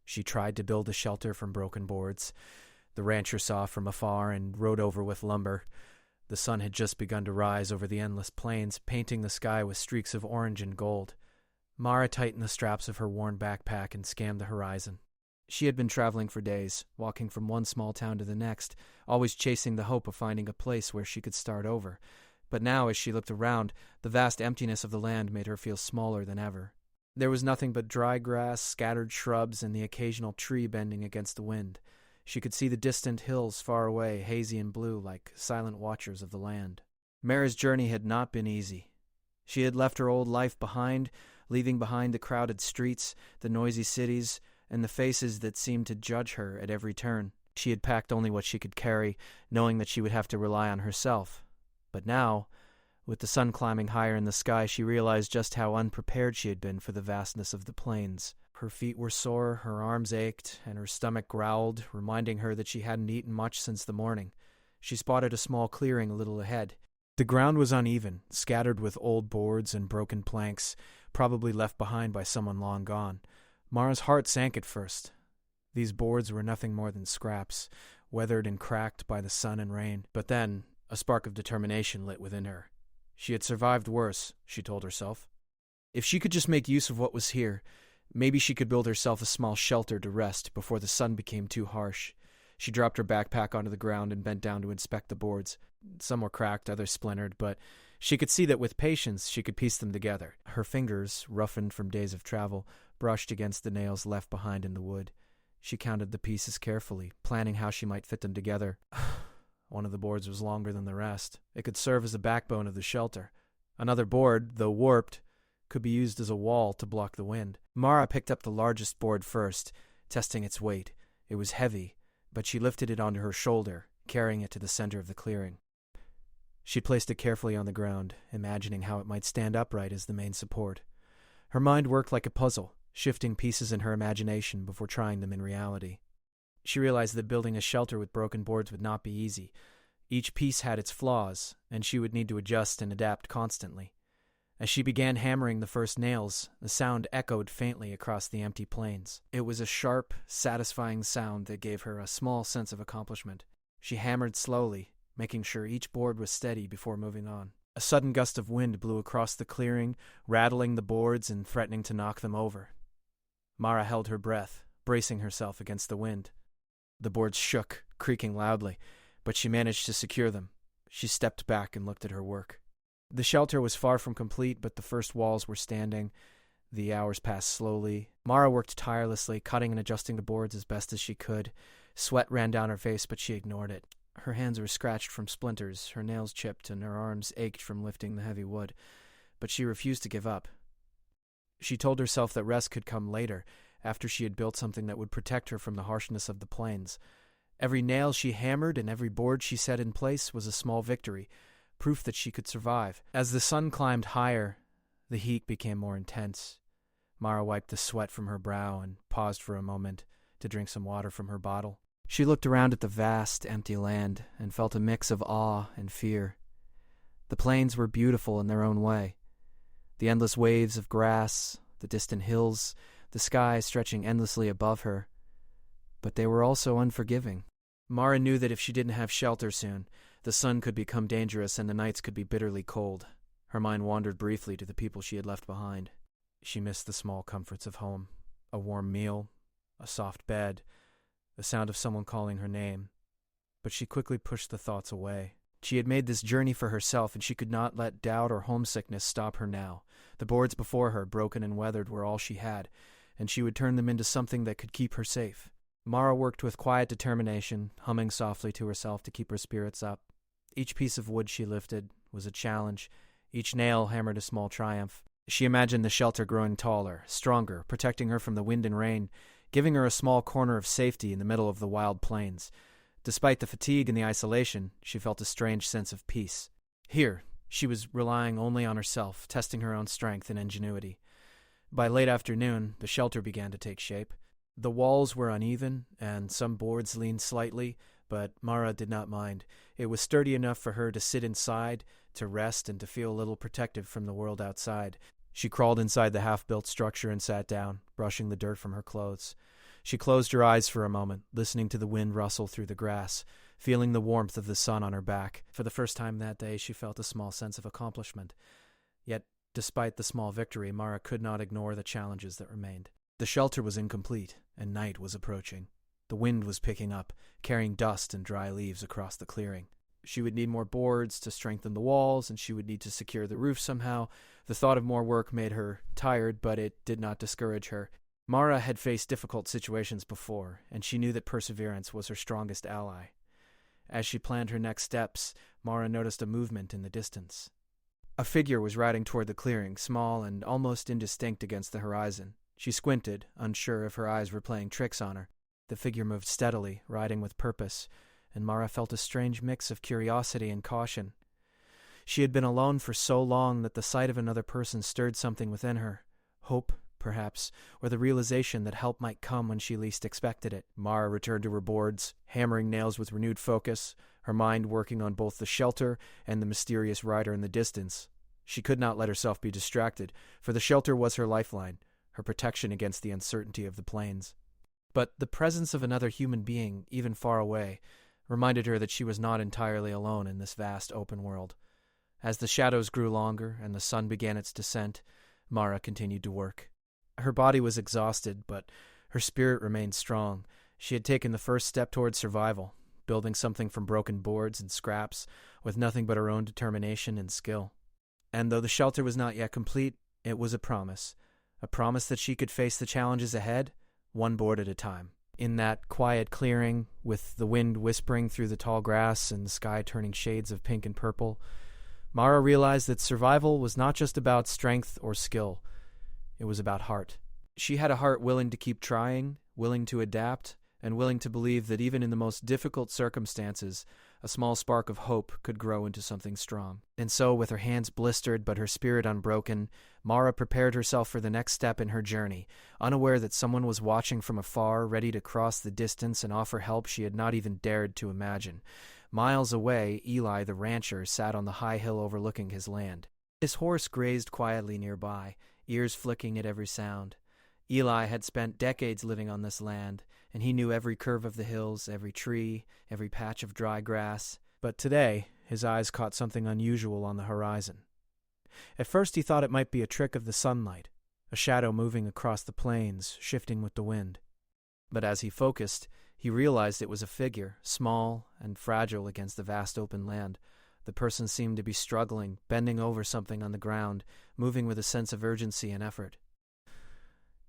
She tried to build a shelter from broken boards. The rancher saw from afar and rode over with lumber. The sun had just begun to rise over the endless plains, painting the sky with streaks of orange and gold. Mara tightened the straps of her worn backpack and scanned the horizon. She had been traveling for days, walking from one small town to the next, always chasing the hope of finding a place where she could start over. But now, as she looked around, the vast emptiness of the land made her feel smaller than ever. There was nothing but dry grass, scattered shrubs, and the occasional tree bending against the wind. She could see the distant hills far away, hazy and blue, like silent watchers of the land. Mara's journey had not been easy. She had left her old life behind, leaving behind the crowded streets, the noisy cities, and the faces that seemed to judge her at every turn. She had packed only what she could carry, knowing that she would have to rely on herself. But now, with the sun climbing higher in the sky, she realized just how unprepared she had been for the vastness of the plains. Her feet were sore, her arms ached, and her stomach growled, reminding her that she hadn't eaten much since the morning. She spotted a small clearing a little ahead. The ground was uneven, scattered with old boards and broken planks, probably left behind by someone long gone. Mara's heart sank at first. These boards were nothing more than scraps, weathered and cracked by the sun and rain. But then, a spark of determination lit within her. She had survived worse, she told herself. If she could just make use of what was here, maybe she could build herself a small shelter to rest before the sun became too harsh. She dropped her backpack onto the ground and bent down to inspect the boards. Some were cracked, others splintered, but she could see that with patience she could piece them together. Her fingers, roughened from days of travel, brushed against the nails left behind in the wood. She counted the pieces carefully, planning how she might fit them together. One of the boards was longer than the rest. It could serve as the backbone of the shelter. Another board, though warped, could be used as a wall to block the wind. Mara picked up the largest board first, testing its weight. It was heavy, but she lifted it onto her shoulder, carrying it to the center of the clearing. She placed it carefully on the ground, imagining how it might stand upright as the main support. Her mind worked like a puzzle, shifting pieces in her imagination before trying them in reality. She realized that building a shelter with broken boards would not be easy. Each piece had its flaws, and she would need to adjust and adapt constantly. As she began hammering the first nails, the sound echoed faintly across the empty plains. It was a sharp, satisfying sound that gave her a small sense of accomplishment. She hammered slowly, making sure each board was steady before moving on. A sudden gust of wind blew across the clearing, rattling the boards and threatening to knock them over. Mara held her breath, bracing herself against the wind. The boards shook, creaking loudly, but she managed to secure them. She stepped back and looked at her work. The shelter was far from complete, but the first walls were standing. The hours passed slowly. Mara worked tirelessly, cutting and adjusting the boards as best as she could. Sweat ran down her face, but she ignored it. Her hands were scratched from splinters, her nails chipped, and her arms ached from lifting the heavy wood. But she refused to give up. She told herself that rest could come later, after she had built something that would protect her from the harshness of the plains. Every nail she hammered and every board she set in place was a small victory, proof that she could survive. As the sun climbed higher, the heat became more intense. Mara wiped the sweat from her brow and paused for a moment to drink some water from her bottle. She looked around at the vast, empty land and felt a mix of awe and fear. The plains were beautiful in their own way. The endless waves of grass, the distant hills, the sky stretching endlessly above her. But they were also unforgiving. Mara knew that if she didn't have shelter soon, the sun could become dangerous and the nights could be bitterly cold. Her mind wandered briefly to the people she had left behind. She missed the small comforts of home, a warm meal, a soft bed, the sound of someone calling her name. But she quickly pushed the thoughts away. She had made this journey for herself, and she could not let doubt or homesickness stop her now. The boards before her, broken and weathered, were all she had, and she would turn them into something that could keep her safe. Mara worked with quiet determination, humming softly to herself to keep her spirits up. Each piece of wood she lifted was a challenge. Each nail hammered a small triumph. She imagined the shelter growing taller, stronger, protecting her from the wind and rain, giving her a small corner of safety in the middle of the wild plains. Despite the fatigue and the isolation, she felt a strange sense of peace. Here, she was relying only on herself, testing her own strength and ingenuity. By late afternoon, the shelter began to take shape. The walls were uneven, and some boards leaned slightly, but Mara did not mind. It was sturdy enough for her to sit inside, to rest, and to feel a little protected from the world outside. She crawled inside the half-built structure and sat down, brushing the dirt from her clothes. She closed her eyes for a moment, listening to the wind rustle through the grass, feeling the warmth of the sun on her back. For the first time that day, she felt a small sense of accomplishment. Yet, despite the small victory, Mara could not ignore the challenges that remained. The shelter was incomplete, and night was approaching. The wind was picking up, carrying dust and dry leaves across the clearing. She would need more boards to strengthen the walls, and she would need to secure the roof somehow. The thought of more work made her tired, but it did not discourage her. Mara had faced difficult situations before, and she knew that perseverance was her strongest ally. As she planned her next steps, Mara noticed a movement in the distance. A figure was riding toward the clearing, small and almost indistinct against the horizon. She squinted, unsure if her eyes were playing tricks on her. The figure moved steadily, riding with purpose, and Mara felt a strange mix of curiosity and caution. She had been alone for so long that the sight of another person stirred something within her. Hope, perhaps, or the realization that help might come when she least expected it. Mara returned to her boards, hammering nails with renewed focus, her mind working on both the shelter and the mysterious rider in the distance. She could not let herself be distracted, for the shelter was her lifeline, her protection against the uncertainty of the plains. But the presence of another human being, even far away, reminded her that she was not entirely alone in this vast open world. As the shadows grew longer and the sun began its descent, Mara continued to work. Her body was exhausted, but her spirit remained strong. She had taken the first step towards survival, building something from broken boards and scraps, with nothing but her own determination and skill. And though the shelter was not yet complete, it was a promise that she could face the challenges ahead, one board at a time. In that quiet clearing, with the wind whispering through the tall grass and the sky turning shades of pink and purple, Mara realized that survival was not just about strength or skill. It was about heart. She had a heart willing to keep trying, willing to adapt, and willing to believe that even in the most difficult circumstances, a small spark of hope could grow into something strong. And so, with her hands blistered but her spirit unbroken, Mara prepared herself for the next step in her journey, unaware that someone was watching from afar, ready to cross the distance and offer help she had not even dared to imagine. Miles away, Eli the rancher sat on the high hill overlooking his land. His horse grazed quietly nearby, ears flicking at every sound. Eli had spent decades living on this land, and he knew every curve of the hills, every tree, every patch of dry grass. But today, his eyes caught something unusual on the horizon. At first he thought it might be a trick of the sunlight, a shadow moving across the plains, shifting with the wind. But as he focused, he realized it was a figure, small and fragile against the vast open land. The person seemed to be struggling, bending over something on the ground, moving with a sense of urgency and effort.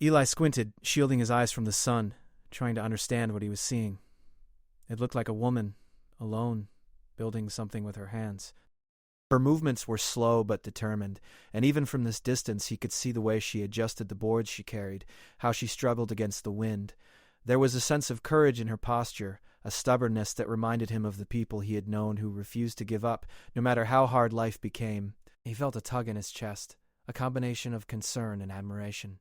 Eli squinted, shielding his eyes from the sun, trying to understand what he was seeing. It looked like a woman, alone, building something with her hands. Her movements were slow but determined, and even from this distance he could see the way she adjusted the boards she carried, how she struggled against the wind. There was a sense of courage in her posture, a stubbornness that reminded him of the people he had known who refused to give up, no matter how hard life became. He felt a tug in his chest, a combination of concern and admiration.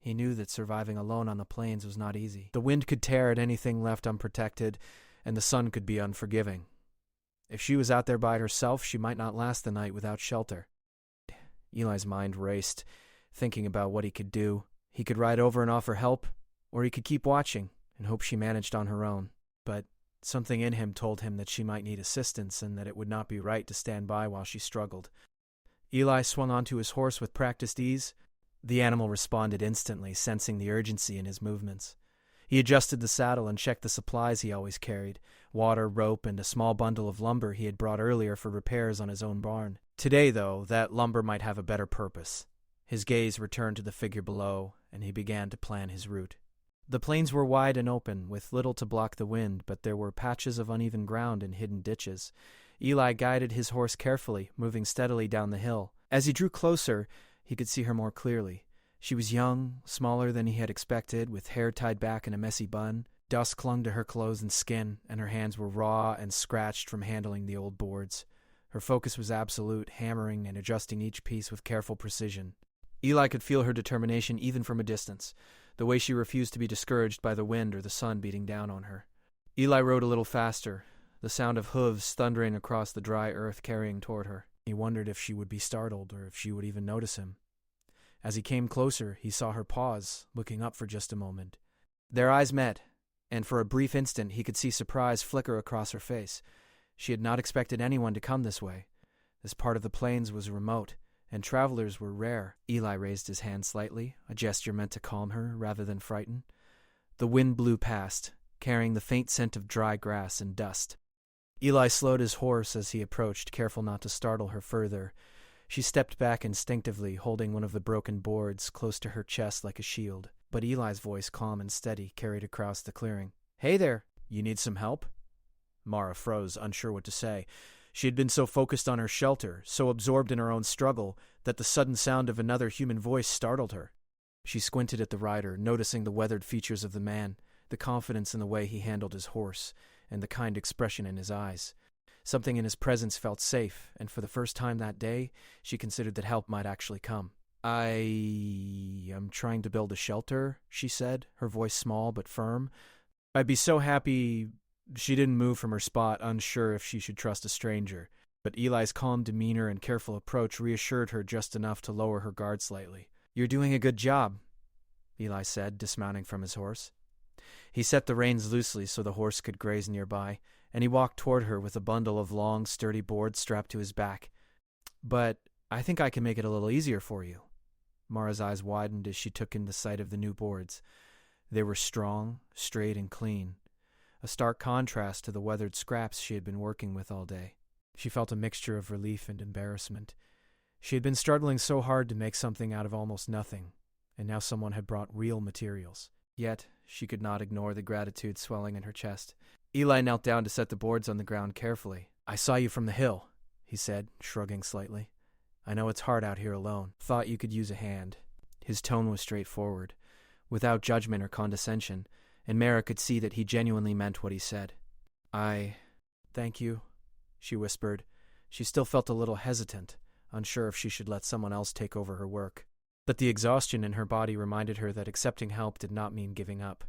He knew that surviving alone on the plains was not easy. The wind could tear at anything left unprotected, and the sun could be unforgiving. If she was out there by herself, she might not last the night without shelter. Eli's mind raced, thinking about what he could do. He could ride over and offer help, or he could keep watching and hope she managed on her own. But something in him told him that she might need assistance and that it would not be right to stand by while she struggled. Eli swung onto his horse with practiced ease. The animal responded instantly, sensing the urgency in his movements. He adjusted the saddle and checked the supplies he always carried, water, rope, and a small bundle of lumber he had brought earlier for repairs on his own barn. Today, though, that lumber might have a better purpose. His gaze returned to the figure below, and he began to plan his route. The plains were wide and open, with little to block the wind, but there were patches of uneven ground and hidden ditches. Eli guided his horse carefully, moving steadily down the hill. As he drew closer, he could see her more clearly. She was young, smaller than he had expected, with hair tied back in a messy bun. Dust clung to her clothes and skin, and her hands were raw and scratched from handling the old boards. Her focus was absolute, hammering and adjusting each piece with careful precision. Eli could feel her determination even from a distance, the way she refused to be discouraged by the wind or the sun beating down on her. Eli rode a little faster, the sound of hooves thundering across the dry earth carrying toward her. He wondered if she would be startled or if she would even notice him. As he came closer, he saw her pause, looking up for just a moment. Their eyes met, and for a brief instant he could see surprise flicker across her face. She had not expected anyone to come this way. This part of the plains was remote, and travelers were rare. Eli raised his hand slightly, a gesture meant to calm her rather than frighten. The wind blew past, carrying the faint scent of dry grass and dust. Eli slowed his horse as he approached, careful not to startle her further. She stepped back instinctively, holding one of the broken boards close to her chest like a shield. But Eli's voice, calm and steady, carried across the clearing. "Hey there, you need some help?" Mara froze, unsure what to say. She had been so focused on her shelter, so absorbed in her own struggle, that the sudden sound of another human voice startled her. She squinted at the rider, noticing the weathered features of the man, the confidence in the way he handled his horse, and the kind expression in his eyes. Something in his presence felt safe, and for the first time that day, she considered that help might actually come. "I am trying to build a shelter," she said, her voice small but firm. "I'd be so happy—" She didn't move from her spot, unsure if she should trust a stranger, but Eli's calm demeanor and careful approach reassured her just enough to lower her guard slightly. "You're doing a good job," Eli said, dismounting from his horse. He set the reins loosely so the horse could graze nearby, and he walked toward her with a bundle of long, sturdy boards strapped to his back. "But I think I can make it a little easier for you." Mara's eyes widened as she took in the sight of the new boards. They were strong, straight, and clean, a stark contrast to the weathered scraps she had been working with all day. She felt a mixture of relief and embarrassment. She had been struggling so hard to make something out of almost nothing, and now someone had brought real materials. Yet she could not ignore the gratitude swelling in her chest. Eli knelt down to set the boards on the ground carefully. "I saw you from the hill," he said, shrugging slightly. "I know it's hard out here alone. Thought you could use a hand." His tone was straightforward, without judgment or condescension, and Mara could see that he genuinely meant what he said. Thank you," she whispered. She still felt a little hesitant, unsure if she should let someone else take over her work. But the exhaustion in her body reminded her that accepting help did not mean giving up.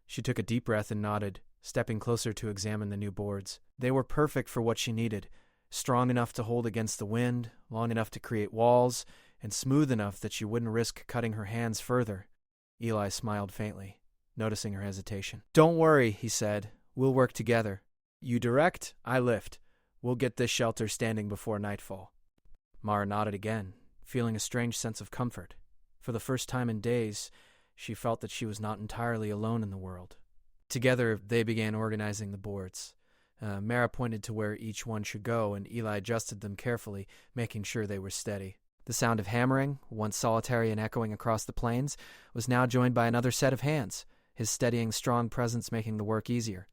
She took a deep breath and nodded, stepping closer to examine the new boards. They were perfect for what she needed, strong enough to hold against the wind, long enough to create walls, and smooth enough that she wouldn't risk cutting her hands further. Eli smiled faintly, noticing her hesitation. "Don't worry," he said. "We'll work together. You direct, I lift. We'll get this shelter standing before nightfall." Mara nodded again, feeling a strange sense of comfort. For the first time in days, she felt that she was not entirely alone in the world. Together, they began organizing the boards. Mara pointed to where each one should go, and Eli adjusted them carefully, making sure they were steady. The sound of hammering, once solitary and echoing across the plains, was now joined by another set of hands, his steadying, strong presence making the work easier.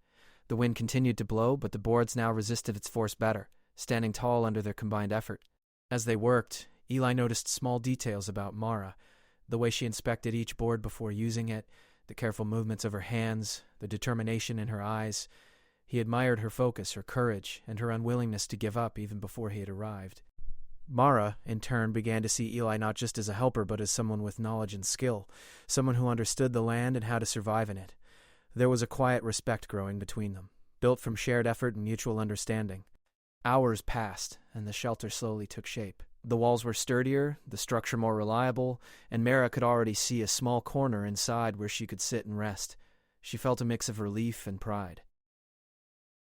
The wind continued to blow, but the boards now resisted its force better, standing tall under their combined effort. As they worked, Eli noticed small details about Mara, the way she inspected each board before using it, the careful movements of her hands, the determination in her eyes. He admired her focus, her courage, and her unwillingness to give up even before he had arrived. Mara, in turn, began to see Eli not just as a helper, but as someone with knowledge and skill, someone who understood the land and how to survive in it. There was a quiet respect growing between them, built from shared effort and mutual understanding. Hours passed, and the shelter slowly took shape. The walls were sturdier, the structure more reliable, and Mara could already see a small corner inside where she could sit and rest. She felt a mix of relief and pride.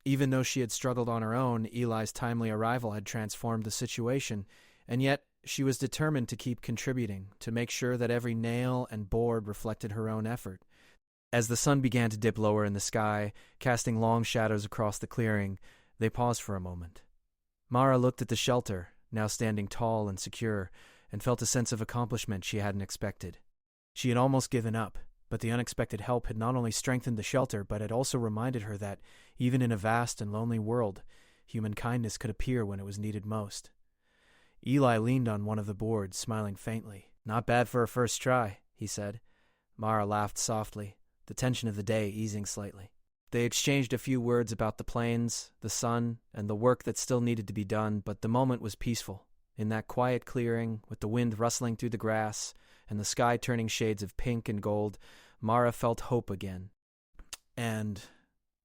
Even though she had struggled on her own, Eli's timely arrival had transformed the situation, and yet she was determined to keep contributing, to make sure that every nail and board reflected her own effort. As the sun began to dip lower in the sky, casting long shadows across the clearing, they paused for a moment. Mara looked at the shelter, now standing tall and secure, and felt a sense of accomplishment she hadn't expected. She had almost given up, but the unexpected help had not only strengthened the shelter, but had also reminded her that, even in a vast and lonely world, human kindness could appear when it was needed most. Eli leaned on one of the boards, smiling faintly. "Not bad for a first try," he said. Mara laughed softly, the tension of the day easing slightly. They exchanged a few words about the plains, the sun, and the work that still needed to be done, but the moment was peaceful. In that quiet clearing, with the wind rustling through the grass and the sky turning shades of pink and gold, Mara felt hope again. And,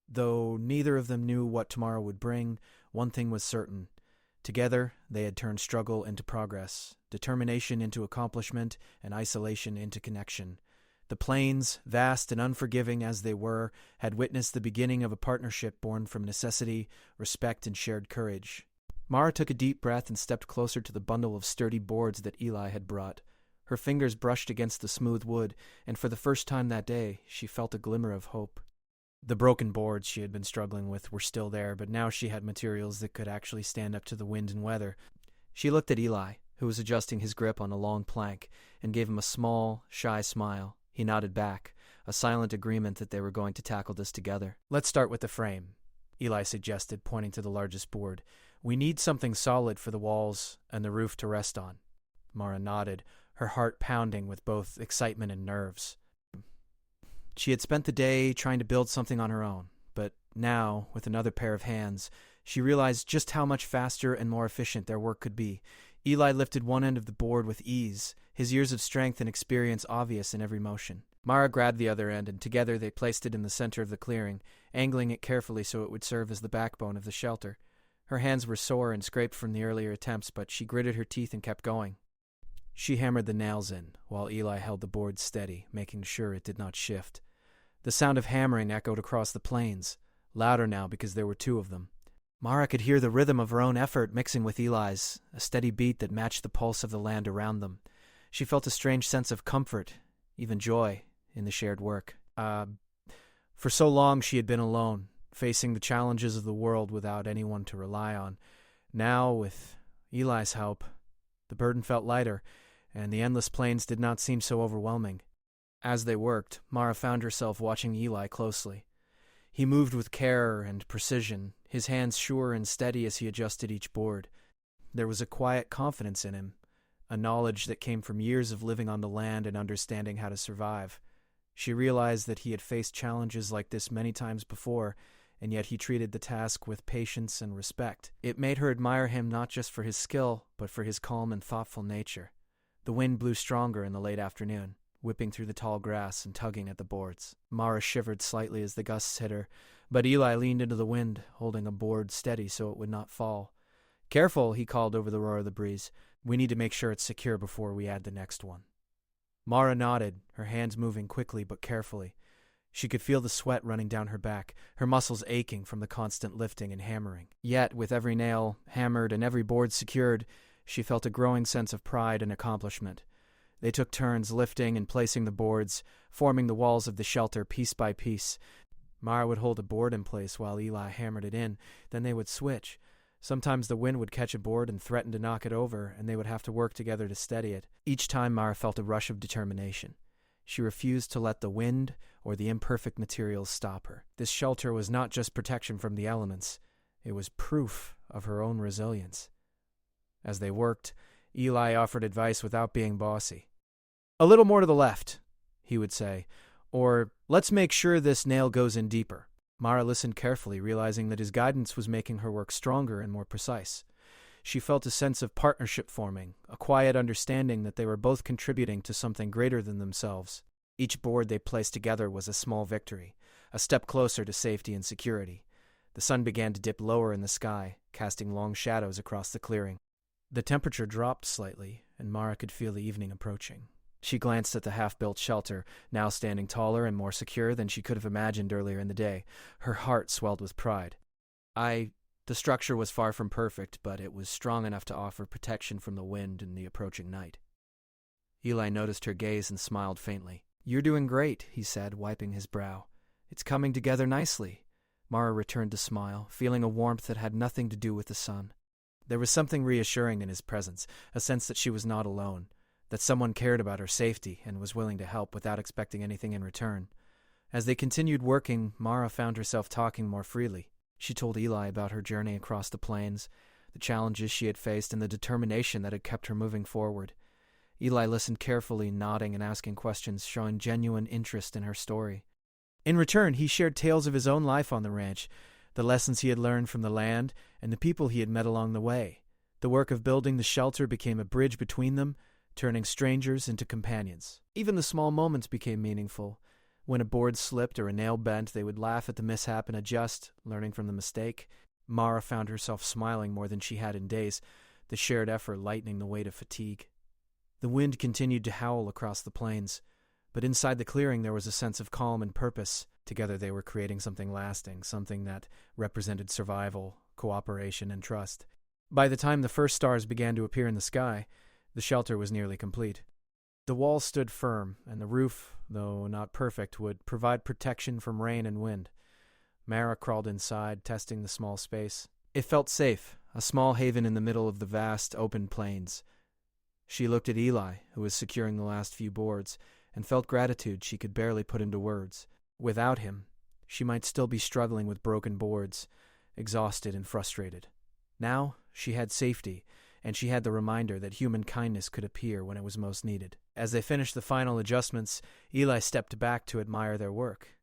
though neither of them knew what tomorrow would bring, one thing was certain. Together, they had turned struggle into progress, determination into accomplishment, and isolation into connection. The plains, vast and unforgiving as they were, had witnessed the beginning of a partnership born from necessity, respect, and shared courage. Mara took a deep breath and stepped closer to the bundle of sturdy boards that Eli had brought. Her fingers brushed against the smooth wood, and for the first time that day, she felt a glimmer of hope. The broken boards she had been struggling with were still there, but now she had materials that could actually stand up to the wind and weather. She looked at Eli, who was adjusting his grip on a long plank, and gave him a small, shy smile. He nodded back, a silent agreement that they were going to tackle this together. "Let's start with the frame," Eli suggested, pointing to the largest board. "We need something solid for the walls and the roof to rest on." Mara nodded, her heart pounding with both excitement and nerves. She had spent the day trying to build something on her own, but now, with another pair of hands, she realized just how much faster and more efficient their work could be. Eli lifted one end of the board with ease, his years of strength and experience obvious in every motion. Mara grabbed the other end, and together they placed it in the center of the clearing, angling it carefully so it would serve as the backbone of the shelter. Her hands were sore and scraped from the earlier attempts, but she gritted her teeth and kept going. She hammered the nails in, while Eli held the board steady, making sure it did not shift. The sound of hammering echoed across the plains, louder now because there were two of them. Mara could hear the rhythm of her own effort mixing with Eli's, a steady beat that matched the pulse of the land around them. She felt a strange sense of comfort, even joy, in the shared work. For so long she had been alone, facing the challenges of the world without anyone to rely on. Now, with Eli's help, the burden felt lighter, and the endless plains did not seem so overwhelming. As they worked, Mara found herself watching Eli closely. He moved with care and precision, his hands sure and steady as he adjusted each board. There was a quiet confidence in him, a knowledge that came from years of living on the land and understanding how to survive. She realized that he had faced challenges like this many times before, and yet he treated the task with patience and respect. It made her admire him not just for his skill, but for his calm and thoughtful nature. The wind blew stronger in the late afternoon, whipping through the tall grass and tugging at the boards. Mara shivered slightly as the gusts hit her, but Eli leaned into the wind, holding a board steady so it would not fall. "Careful," he called over the roar of the breeze. "We need to make sure it's secure before we add the next one." Mara nodded, her hands moving quickly but carefully. She could feel the sweat running down her back, her muscles aching from the constant lifting and hammering. Yet, with every nail hammered and every board secured, she felt a growing sense of pride and accomplishment. They took turns lifting and placing the boards, forming the walls of the shelter piece by piece. Mara would hold a board in place while Eli hammered it in, then they would switch. Sometimes the wind would catch a board and threaten to knock it over, and they would have to work together to steady it. Each time Mara felt a rush of determination. She refused to let the wind or the imperfect materials stop her. This shelter was not just protection from the elements, it was proof of her own resilience. As they worked, Eli offered advice without being bossy. "A little more to the left," he would say, or "let's make sure this nail goes in deeper." Mara listened carefully, realizing that his guidance was making her work stronger and more precise. She felt a sense of partnership forming, a quiet understanding that they were both contributing to something greater than themselves. Each board they placed together was a small victory, a step closer to safety and security. The sun began to dip lower in the sky, casting long shadows across the clearing. The temperature dropped slightly, and Mara could feel the evening approaching. She glanced at the half-built shelter, now standing taller and more secure than she could have imagined earlier in the day. Her heart swelled with pride. The structure was far from perfect, but it was strong enough to offer protection from the wind and the approaching night. Eli noticed her gaze and smiled faintly. "You're doing great," he said, wiping his brow. "It's coming together nicely." Mara returned the smile, feeling a warmth that had nothing to do with the sun. There was something reassuring in his presence, a sense that she was not alone, that someone cared about her safety and was willing to help without expecting anything in return. As they continued working, Mara found herself talking more freely. She told Eli about her journey across the plains, the challenges she had faced, and the determination that had kept her moving forward. Eli listened carefully, nodding and asking questions, showing genuine interest in her story. In return, he shared tales of his own life on the ranch, the lessons he had learned from the land, and the people he had met along the way. The work of building the shelter became a bridge between them, turning strangers into companions. Even the small moments became meaningful. When a board slipped or a nail bent, they would laugh at the mishap and adjust, learning from the mistake. Mara found herself smiling more than she had in days, the shared effort lightening the weight of fatigue. The wind continued to howl across the plains, But inside the clearing there was a sense of calm and purpose. Together they were creating something lasting, something that represented survival, cooperation, and trust. By the time the first stars began to appear in the sky, the shelter was nearly complete. The walls stood firm, and the roof, though not perfect, would provide protection from rain and wind. Mara crawled inside, testing the small space. It felt safe, a small haven in the middle of the vast, open plains. She looked at Eli, who was securing the last few boards, and felt gratitude she could barely put into words. Without him, she might still be struggling with broken boards, exhausted and frustrated. Now, she had safety, and she had the reminder that human kindness could appear when it was most needed. As they finished the final adjustments, Eli stepped back to admire their work.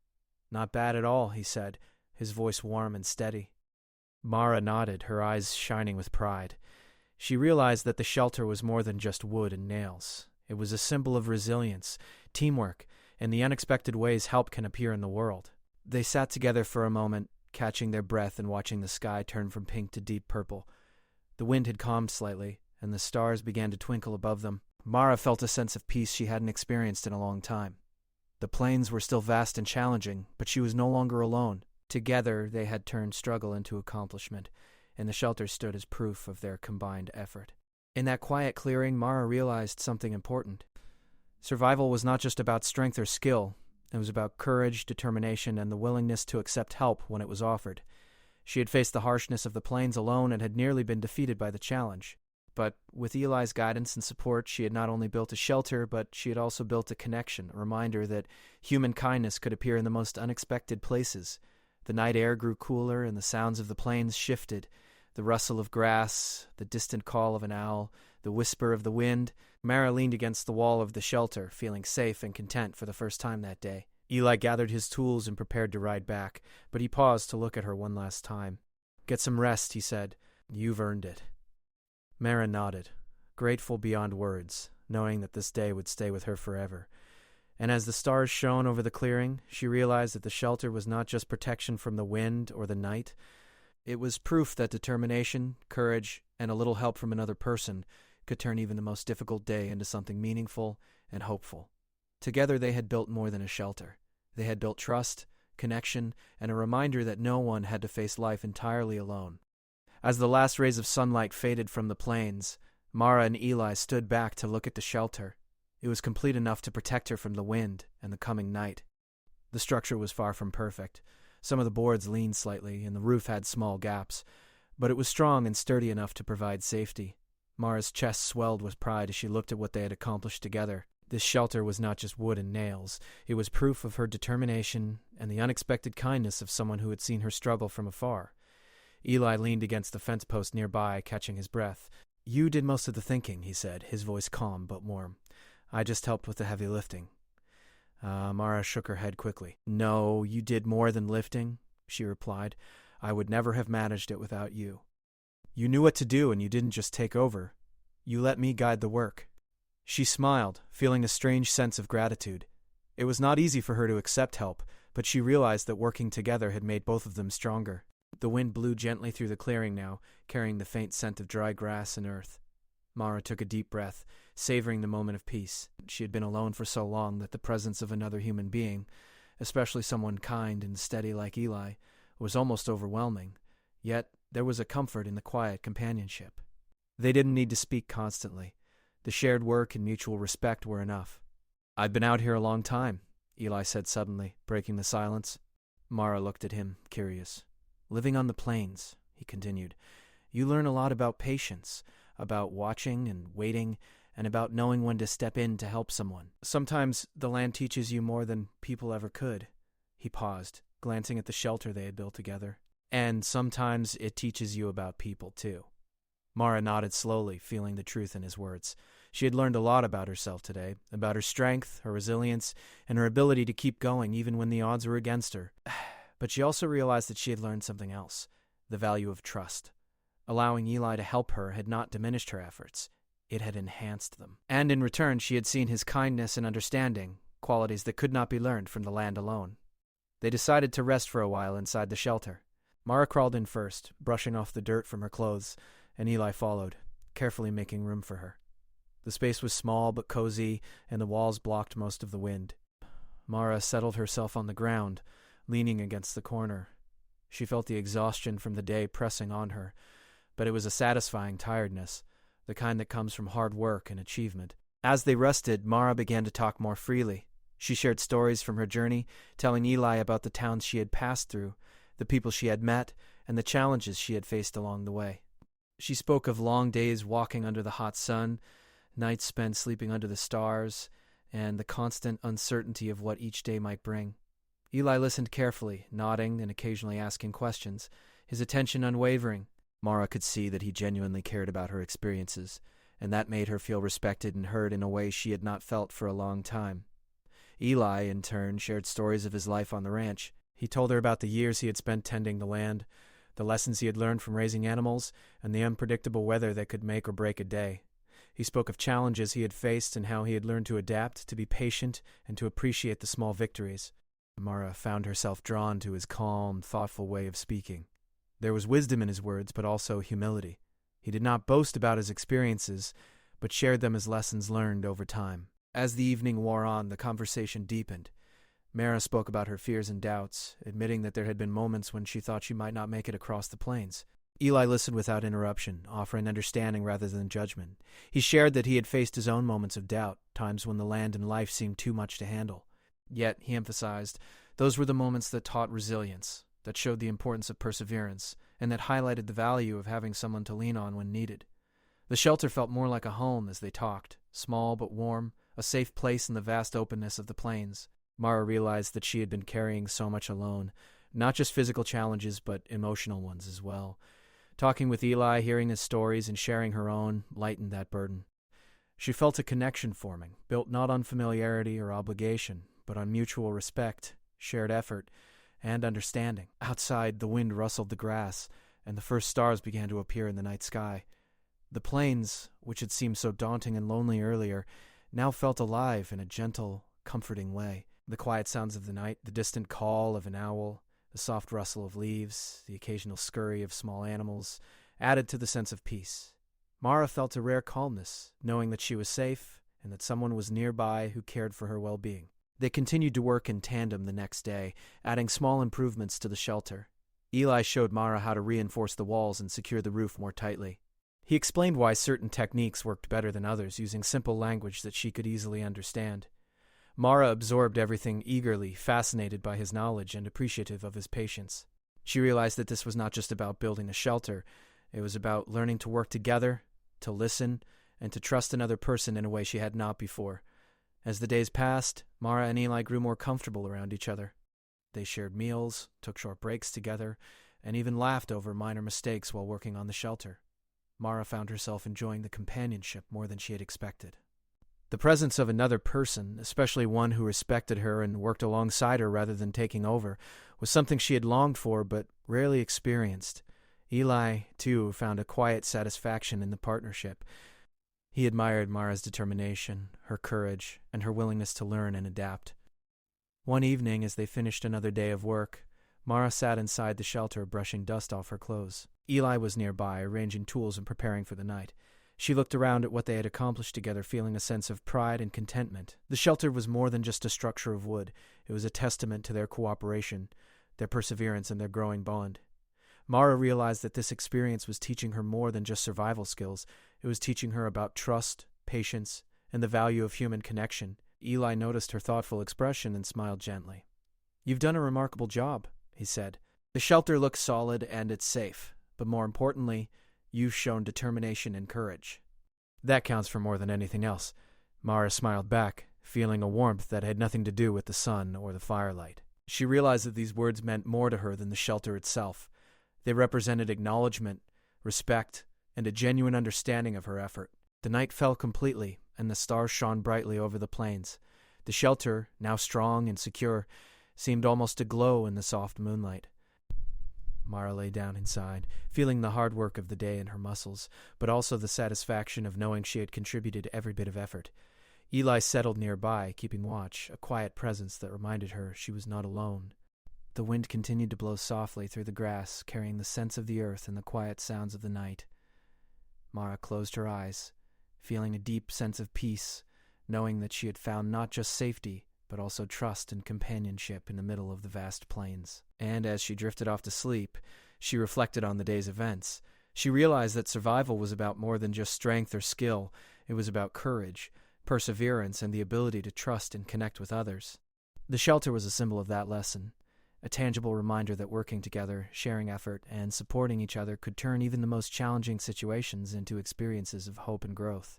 "Not bad at all," he said, his voice warm and steady. Mara nodded, her eyes shining with pride. She realized that the shelter was more than just wood and nails. It was a symbol of resilience, teamwork, and the unexpected ways help can appear in the world. They sat together for a moment, catching their breath and watching the sky turn from pink to deep purple. The wind had calmed slightly, and the stars began to twinkle above them. Mara felt a sense of peace she hadn't experienced in a long time. The plains were still vast and challenging, but she was no longer alone. Together they had turned struggle into accomplishment, and the shelter stood as proof of their combined effort. In that quiet clearing, Mara realized something important. Survival was not just about strength or skill. It was about courage, determination, and the willingness to accept help when it was offered. She had faced the harshness of the plains alone and had nearly been defeated by the challenge. But with Eli's guidance and support, she had not only built a shelter, but she had also built a connection, a reminder that human kindness could appear in the most unexpected places. The night air grew cooler, and the sounds of the plains shifted. The rustle of grass, the distant call of an owl, the whisper of the wind. Mara leaned against the wall of the shelter, feeling safe and content for the first time that day. Eli gathered his tools and prepared to ride back, but he paused to look at her one last time. "Get some rest," he said. "You've earned it." Mara nodded, grateful beyond words, knowing that this day would stay with her forever. And as the stars shone over the clearing, she realized that the shelter was not just protection from the wind or the night. It was proof that determination, courage, and a little help from another person could turn even the most difficult day into something meaningful and hopeful. Together they had built more than a shelter. They had built trust, connection, and a reminder that no one had to face life entirely alone. As the last rays of sunlight faded from the plains, Mara and Eli stood back to look at the shelter. It was complete enough to protect her from the wind and the coming night. The structure was far from perfect. Some of the boards leaned slightly, and the roof had small gaps, but it was strong and sturdy enough to provide safety. Mara's chest swelled with pride as she looked at what they had accomplished together. This shelter was not just wood and nails. It was proof of her determination and the unexpected kindness of someone who had seen her struggle from afar. Eli leaned against the fence post nearby, catching his breath. "You did most of the thinking," he said, his voice calm but warm. "I just helped with the heavy lifting." Mara shook her head quickly. "No, you did more than lifting," she replied. "I would never have managed it without you. You knew what to do, and you didn't just take over. You let me guide the work." She smiled, feeling a strange sense of gratitude. It was not easy for her to accept help, but she realized that working together had made both of them stronger. The wind blew gently through the clearing now, carrying the faint scent of dry grass and earth. Mara took a deep breath, savoring the moment of peace. She had been alone for so long that the presence of another human being, especially someone kind and steady like Eli, was almost overwhelming. Yet there was a comfort in the quiet companionship. They didn't need to speak constantly. The shared work and mutual respect were enough. "I've been out here a long time," Eli said suddenly, breaking the silence. Mara looked at him, curious. "Living on the plains," he continued, "you learn a lot about patience, about watching and waiting, and about knowing when to step in to help someone. Sometimes the land teaches you more than people ever could." He paused, glancing at the shelter they had built together. "And sometimes it teaches you about people, too." Mara nodded slowly, feeling the truth in his words. She had learned a lot about herself today, about her strength, her resilience, and her ability to keep going even when the odds were against her. But she also realized that she had learned something else, the value of trust. Allowing Eli to help her had not diminished her efforts. It had enhanced them. And in return, she had seen his kindness and understanding, qualities that could not be learned from the land alone. They decided to rest for a while inside the shelter. Mara crawled in first, brushing off the dirt from her clothes, and Eli followed, carefully making room for her. The space was small but cozy, and the walls blocked most of the wind. Mara settled herself on the ground, leaning against the corner. She felt the exhaustion from the day pressing on her, but it was a satisfying tiredness, the kind that comes from hard work and achievement. As they rested, Mara began to talk more freely. She shared stories from her journey, telling Eli about the towns she had passed through, the people she had met, and the challenges she had faced along the way. She spoke of long days walking under the hot sun, nights spent sleeping under the stars, and the constant uncertainty of what each day might bring. Eli listened carefully, nodding and occasionally asking questions, his attention unwavering. Mara could see that he genuinely cared about her experiences, and that made her feel respected and heard in a way she had not felt for a long time. Eli, in turn, shared stories of his life on the ranch. He told her about the years he had spent tending the land, the lessons he had learned from raising animals, and the unpredictable weather that could make or break a day. He spoke of challenges he had faced and how he had learned to adapt, to be patient, and to appreciate the small victories. Mara found herself drawn to his calm, thoughtful way of speaking. There was wisdom in his words, but also humility. He did not boast about his experiences, but shared them as lessons learned over time. As the evening wore on, the conversation deepened. Mara spoke about her fears and doubts, admitting that there had been moments when she thought she might not make it across the plains. Eli listened without interruption, offering understanding rather than judgment. He shared that he had faced his own moments of doubt, times when the land and life seemed too much to handle. Yet, he emphasized, those were the moments that taught resilience, that showed the importance of perseverance, and that highlighted the value of having someone to lean on when needed. The shelter felt more like a home as they talked, small but warm, a safe place in the vast openness of the plains. Mara realized that she had been carrying so much alone, not just physical challenges, but emotional ones as well. Talking with Eli, hearing his stories, and sharing her own lightened that burden. She felt a connection forming, built not on familiarity or obligation, but on mutual respect, shared effort, and understanding. Outside, the wind rustled the grass, and the first stars began to appear in the night sky. The plains, which had seemed so daunting and lonely earlier, now felt alive in a gentle, comforting way. The quiet sounds of the night, the distant call of an owl, the soft rustle of leaves, the occasional scurry of small animals, added to the sense of peace. Mara felt a rare calmness, knowing that she was safe and that someone was nearby who cared for her well-being. They continued to work in tandem the next day, adding small improvements to the shelter. Eli showed Mara how to reinforce the walls and secure the roof more tightly. He explained why certain techniques worked better than others, using simple language that she could easily understand. Mara absorbed everything eagerly, fascinated by his knowledge and appreciative of his patience. She realized that this was not just about building a shelter. It was about learning to work together, to listen, and to trust another person in a way she had not before. As the days passed, Mara and Eli grew more comfortable around each other. They shared meals, took short breaks together, and even laughed over minor mistakes while working on the shelter. Mara found herself enjoying the companionship more than she had expected. The presence of another person, especially one who respected her and worked alongside her rather than taking over, was something she had longed for but rarely experienced. Eli, too, found a quiet satisfaction in the partnership. He admired Mara's determination, her courage, and her willingness to learn and adapt. One evening, as they finished another day of work, Mara sat inside the shelter brushing dust off her clothes. Eli was nearby, arranging tools and preparing for the night. She looked around at what they had accomplished together, feeling a sense of pride and contentment. The shelter was more than just a structure of wood. It was a testament to their cooperation, their perseverance, and their growing bond. Mara realized that this experience was teaching her more than just survival skills. It was teaching her about trust, patience, and the value of human connection. Eli noticed her thoughtful expression and smiled gently. "You've done a remarkable job," he said. "The shelter looks solid and it's safe, but more importantly, you've shown determination and courage." "That counts for more than anything else." Mara smiled back, feeling a warmth that had nothing to do with the sun or the firelight. She realized that these words meant more to her than the shelter itself. They represented acknowledgement, respect, and a genuine understanding of her effort. The night fell completely, and the stars shone brightly over the plains. The shelter, now strong and secure, seemed almost to glow in the soft moonlight. Mara lay down inside, feeling the hard work of the day in her muscles, but also the satisfaction of knowing she had contributed every bit of effort. Eli settled nearby, keeping watch, a quiet presence that reminded her she was not alone. The wind continued to blow softly through the grass, carrying the scents of the earth and the quiet sounds of the night. Mara closed her eyes, feeling a deep sense of peace, knowing that she had found not just safety, but also trust and companionship in the middle of the vast plains. And as she drifted off to sleep, she reflected on the day's events. She realized that survival was about more than just strength or skill. It was about courage, perseverance, and the ability to trust and connect with others. The shelter was a symbol of that lesson, a tangible reminder that working together, sharing effort, and supporting each other could turn even the most challenging situations into experiences of hope and growth.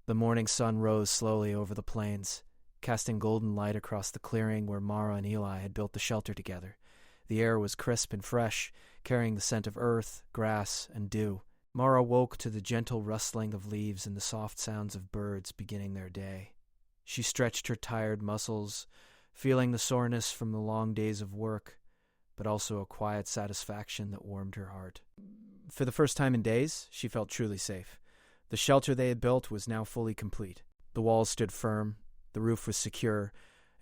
The morning sun rose slowly over the plains, casting golden light across the clearing where Mara and Eli had built the shelter together. The air was crisp and fresh, carrying the scent of earth, grass, and dew. Mara woke to the gentle rustling of leaves and the soft sounds of birds beginning their day. She stretched her tired muscles, feeling the soreness from the long days of work, but also a quiet satisfaction that warmed her heart. For the first time in days, she felt truly safe. The shelter they had built was now fully complete. The walls stood firm, the roof was secure,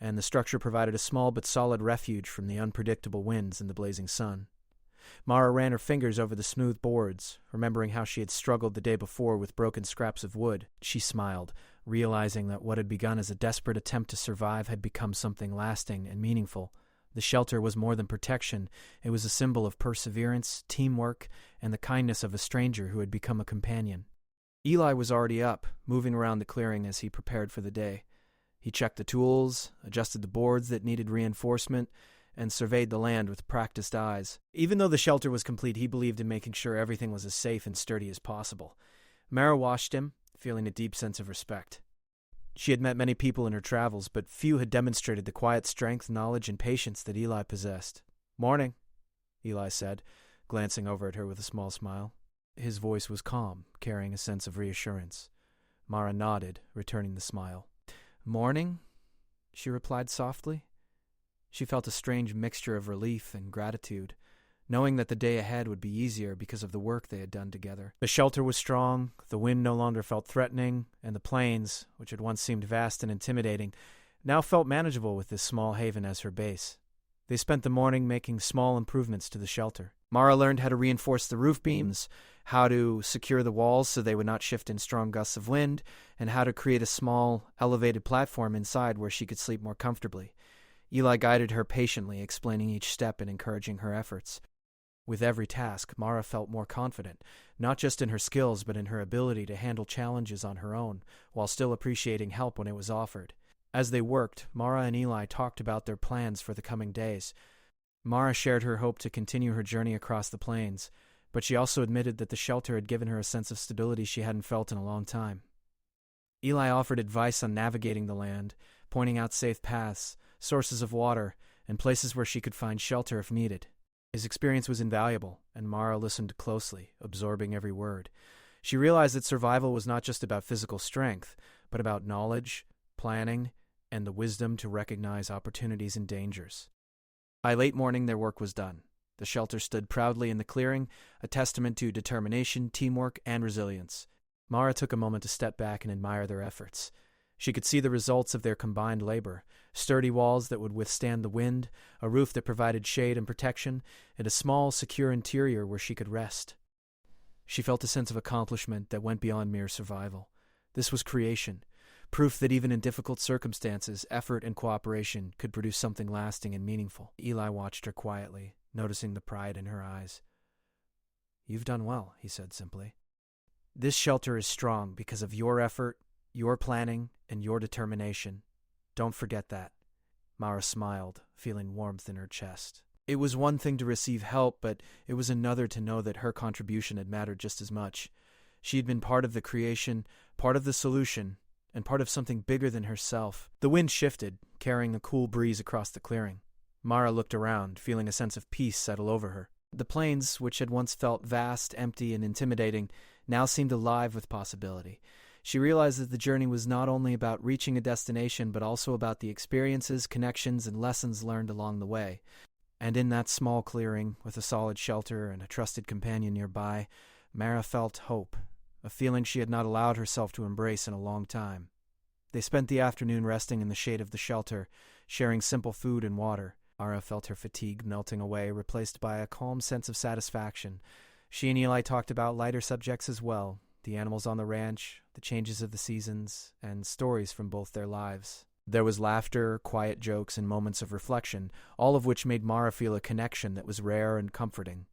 and the structure provided a small but solid refuge from the unpredictable winds and the blazing sun. Mara ran her fingers over the smooth boards, remembering how she had struggled the day before with broken scraps of wood. She smiled, realizing that what had begun as a desperate attempt to survive had become something lasting and meaningful. The shelter was more than protection. It was a symbol of perseverance, teamwork, and the kindness of a stranger who had become a companion. Eli was already up, moving around the clearing as he prepared for the day. He checked the tools, adjusted the boards that needed reinforcement, and surveyed the land with practiced eyes. Even though the shelter was complete, he believed in making sure everything was as safe and sturdy as possible. Mara watched him, feeling a deep sense of respect. She had met many people in her travels, but few had demonstrated the quiet strength, knowledge, and patience that Eli possessed. "Morning," Eli said, glancing over at her with a small smile. His voice was calm, carrying a sense of reassurance. Mara nodded, returning the smile. "Morning," she replied softly. She felt a strange mixture of relief and gratitude, knowing that the day ahead would be easier because of the work they had done together. The shelter was strong, the wind no longer felt threatening, and the plains, which had once seemed vast and intimidating, now felt manageable with this small haven as her base. They spent the morning making small improvements to the shelter. Mara learned how to reinforce the roof beams, how to secure the walls so they would not shift in strong gusts of wind, and how to create a small, elevated platform inside where she could sleep more comfortably. Eli guided her patiently, explaining each step and encouraging her efforts. With every task, Mara felt more confident, not just in her skills but in her ability to handle challenges on her own, while still appreciating help when it was offered. As they worked, Mara and Eli talked about their plans for the coming days. Mara shared her hope to continue her journey across the plains, but she also admitted that the shelter had given her a sense of stability she hadn't felt in a long time. Eli offered advice on navigating the land, pointing out safe paths, sources of water, and places where she could find shelter if needed. His experience was invaluable, and Mara listened closely, absorbing every word. She realized that survival was not just about physical strength, but about knowledge, planning, and the wisdom to recognize opportunities and dangers. By late morning, their work was done. The shelter stood proudly in the clearing, a testament to determination, teamwork, and resilience. Mara took a moment to step back and admire their efforts. She could see the results of their combined labor: sturdy walls that would withstand the wind, a roof that provided shade and protection, and a small, secure interior where she could rest. She felt a sense of accomplishment that went beyond mere survival. This was creation, proof that even in difficult circumstances, effort and cooperation could produce something lasting and meaningful. Eli watched her quietly, noticing the pride in her eyes. "You've done well," he said simply. "This shelter is strong because of your effort, your planning, and your determination. Don't forget that." Mara smiled, feeling warmth in her chest. It was one thing to receive help, but it was another to know that her contribution had mattered just as much. She had been part of the creation, part of the solution, and part of something bigger than herself. The wind shifted, carrying a cool breeze across the clearing. Mara looked around, feeling a sense of peace settle over her. The plains, which had once felt vast, empty, and intimidating, now seemed alive with possibility. She realized that the journey was not only about reaching a destination, but also about the experiences, connections, and lessons learned along the way. And in that small clearing, with a solid shelter and a trusted companion nearby, Mara felt hope, a feeling she had not allowed herself to embrace in a long time. They spent the afternoon resting in the shade of the shelter, sharing simple food and water. Mara felt her fatigue melting away, replaced by a calm sense of satisfaction. She and Eli talked about lighter subjects as well: the animals on the ranch, the changes of the seasons, and stories from both their lives. There was laughter, quiet jokes, and moments of reflection, all of which made Mara feel a connection that was rare and comforting.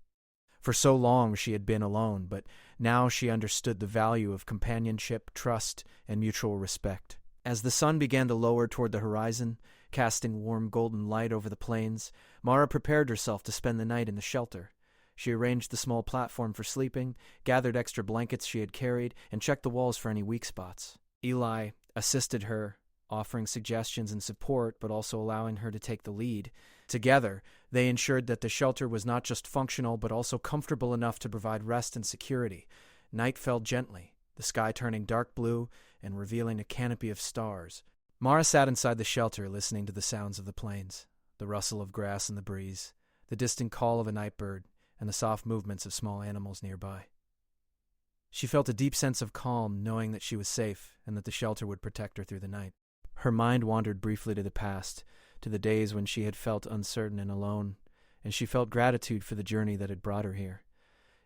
For so long she had been alone, but now she understood the value of companionship, trust, and mutual respect. As the sun began to lower toward the horizon, casting warm golden light over the plains, Mara prepared herself to spend the night in the shelter. She arranged the small platform for sleeping, gathered extra blankets she had carried, and checked the walls for any weak spots. Eli assisted her, offering suggestions and support, but also allowing her to take the lead. Together, they ensured that the shelter was not just functional, but also comfortable enough to provide rest and security. Night fell gently, the sky turning dark blue and revealing a canopy of stars. Mara sat inside the shelter, listening to the sounds of the plains, the rustle of grass in the breeze, the distant call of a night bird, and the soft movements of small animals nearby. She felt a deep sense of calm, knowing that she was safe and that the shelter would protect her through the night. Her mind wandered briefly to the past, to the days when she had felt uncertain and alone, and she felt gratitude for the journey that had brought her here.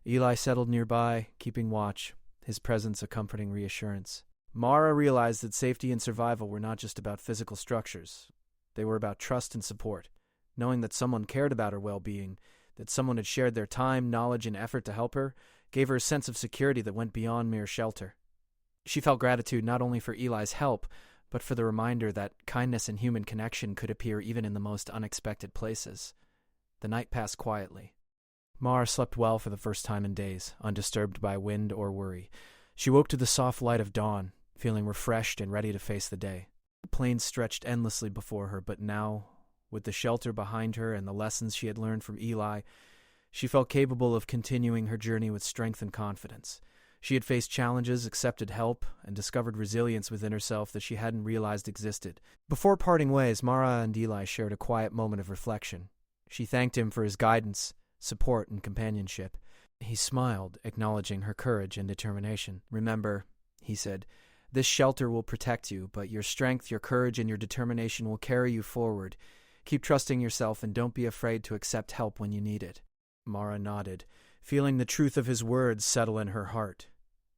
Eli settled nearby, keeping watch, his presence a comforting reassurance. Mara realized that safety and survival were not just about physical structures. They were about trust and support, knowing that someone cared about her well-being, that someone had shared their time, knowledge, and effort to help her, gave her a sense of security that went beyond mere shelter. She felt gratitude not only for Eli's help, but for the reminder that kindness and human connection could appear even in the most unexpected places. The night passed quietly. Mara slept well for the first time in days, undisturbed by wind or worry. She woke to the soft light of dawn, feeling refreshed and ready to face the day. The plains stretched endlessly before her, but now, with the shelter behind her and the lessons she had learned from Eli, she felt capable of continuing her journey with strength and confidence. She had faced challenges, accepted help, and discovered resilience within herself that she hadn't realized existed. Before parting ways, Mara and Eli shared a quiet moment of reflection. She thanked him for his guidance, support, and companionship. He smiled, acknowledging her courage and determination. "Remember," he said, "this shelter will protect you, but your strength, your courage, and your determination will carry you forward. Keep trusting yourself and don't be afraid to accept help when you need it." Mara nodded, feeling the truth of his words settle in her heart.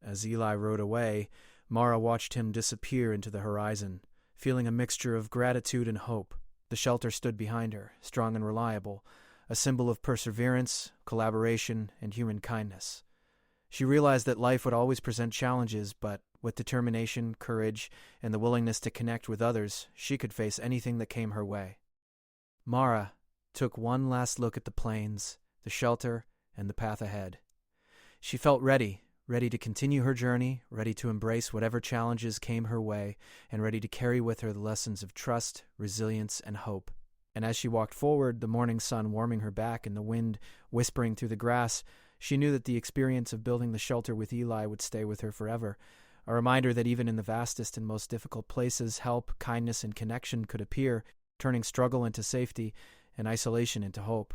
As Eli rode away, Mara watched him disappear into the horizon, feeling a mixture of gratitude and hope. The shelter stood behind her, strong and reliable, a symbol of perseverance, collaboration, and human kindness. She realized that life would always present challenges, but with determination, courage, and the willingness to connect with others, she could face anything that came her way. Mara took one last look at the plains, the shelter, and the path ahead. She felt ready to continue her journey, ready to embrace whatever challenges came her way, and ready to carry with her the lessons of trust, resilience, and hope. And as she walked forward, the morning sun warming her back and the wind whispering through the grass, she knew that the experience of building the shelter with Eli would stay with her forever, a reminder that even in the vastest and most difficult places, help, kindness, and connection could appear, turning struggle into safety and isolation into hope.